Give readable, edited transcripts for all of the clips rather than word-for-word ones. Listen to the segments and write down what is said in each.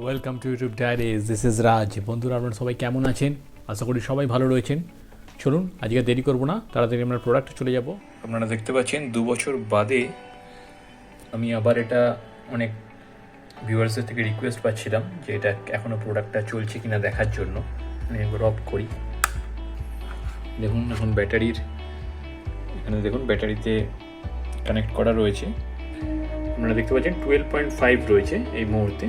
Welcome to YouTube diaries, this is Raj. বন্ধুরা, আপনারা সবাই কেমন আছেন? আশা করি সবাই ভালো রয়েছেন। চলুন আজকে দেরি করবো না, তাড়াতাড়ি আমরা প্রোডাক্টে চলে যাব। আপনারা দেখতে পাচ্ছেন 2 বছর বাদে আমি আবার এটা অনেক ভিউয়ার্সের থেকে রিকোয়েস্ট পাচ্ছিলাম যে এটা এখনও প্রোডাক্টটা চলছে কিনা দেখার জন্য। আমি একবার অফ করি। দেখুন এখন ব্যাটারির এখানে দেখুন ব্যাটারিতে কানেক্ট করা রয়েছে। আপনারা দেখতে পাচ্ছেন 12.5 রয়েছে এই মুহূর্তে।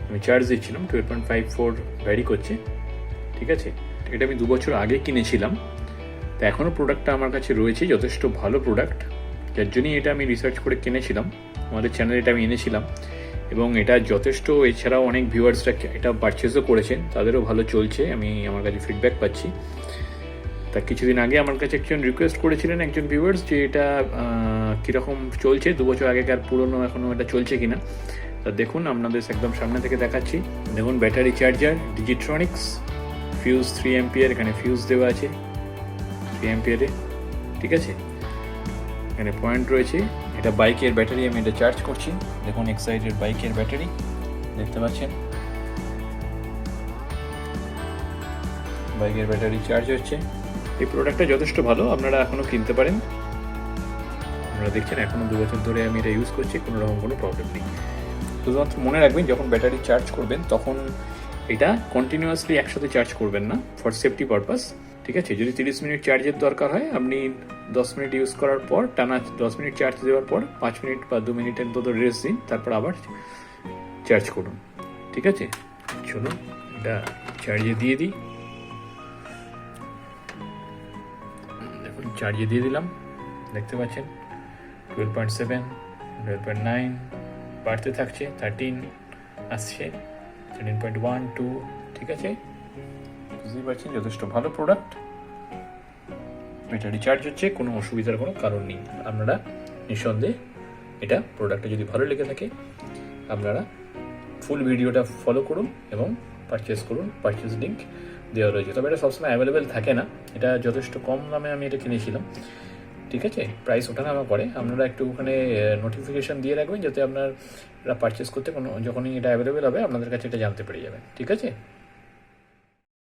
আমি চার্জ দিচ্ছিলাম, 12.54 ভ্যারি করছে। ঠিক আছে, এটা আমি 2 বছর আগে কিনেছিলাম, তো এখনও প্রোডাক্টটা আমার কাছে রয়েছে। যথেষ্ট ভালো প্রোডাক্ট, যার জন্যই এটা আমি রিসার্চ করে কিনেছিলাম। আমাদের চ্যানেলে এটা আমি এনেছিলাম এবং এটা যথেষ্ট, এছাড়াও অনেক ভিউয়ার্সরা এটা পারচেসও করেছেন, তাদেরও ভালো চলছে। আমার কাছে ফিডব্যাক পাচ্ছি। তা কিছুদিন আগে আমার কাছে একজন রিকোয়েস্ট করেছিলেন একজন ভিউয়ার্স যে এটা কীরকম চলছে, 2 বছর আগেকার পুরনো এখনও এটা চলছে কিনা। তা দেখুন, আপনাদের একদম সামনে থেকে দেখাচ্ছি। দেখুন ব্যাটারি চার্জার ডিজিট্রনিক্স, ফিউজ 3 অ্যাম্পিয়ার, এখানে ফিউজ দেওয়া আছে 3 অ্যাম্পিয়ারে। ঠিক আছে, এখানে পয়েন্ট রয়েছে। এটা বাইকের ব্যাটারি, আমি এটা চার্জ করছি। দেখুন এক্সাইটেড বাইকের ব্যাটারি দেখতে পাচ্ছেন, বাইকের ব্যাটারি চার্জ হচ্ছে। এই প্রোডাক্টটা যথেষ্ট ভালো, আপনারা এখনও কিনতে পারেন। আপনারা দেখছেন এখনও 2 বছর ধরে আমি এটা ইউজ করছি, কোনো রকম কোনো প্রবলেম নেই। শুধুমাত্র মনে রাখবেন, যখন ব্যাটারি চার্জ করবেন তখন এটা কন্টিনিউয়াসলি একসাথে চার্জ করবেন না, ফর সেফটি পারপাস। ঠিক আছে, যদি 30 মিনিট চার্জের দরকার হয়, আপনি 10 মিনিট ইউজ করার পর টানা 10 মিনিট চার্জ দেওয়ার পর 5 মিনিট বা 2 মিনিটের মতো রেস্ট দিন, তারপর আবার চার্জ করুন। ঠিক আছে, চলুন এটা চার্জে দিয়ে দিই। দেখুন চার্জে দিয়ে দিলাম, দেখতে পাচ্ছেন 12.7, 12.9 বাড়তে থাকছে, 13 আসছে, 13.1, 2। ঠিক আছে, বুঝতেই পারছেন যথেষ্ট ভালো প্রোডাক্ট। ব্যাটারি চার্জ হচ্ছে, কোনো অসুবিধার কোনো কারণ নেই। আপনারা নিঃসন্দেহে এটা প্রোডাক্টটা যদি ভালো লেগে থাকে, আপনারা ফুল ভিডিওটা ফলো করুন এবং পারচেস করুন। পারচেস লিঙ্ক দেওয়া রয়েছে, তবে এটা সবসময় অ্যাভেলেবেল থাকে না। এটা যথেষ্ট কম দামে আমি এটা কিনেছিলাম। ঠিক আছে, প্রাইস ওঠানামা করে। আপনারা একটু ওখানে নোটিফিকেশান দিয়ে রাখবেন, যাতে আপনারা পারচেস করতে যখনই এটা অ্যাভেলেবেল হবে আপনাদের কাছে এটা জানতে পেরে যাবেন। ঠিক আছে।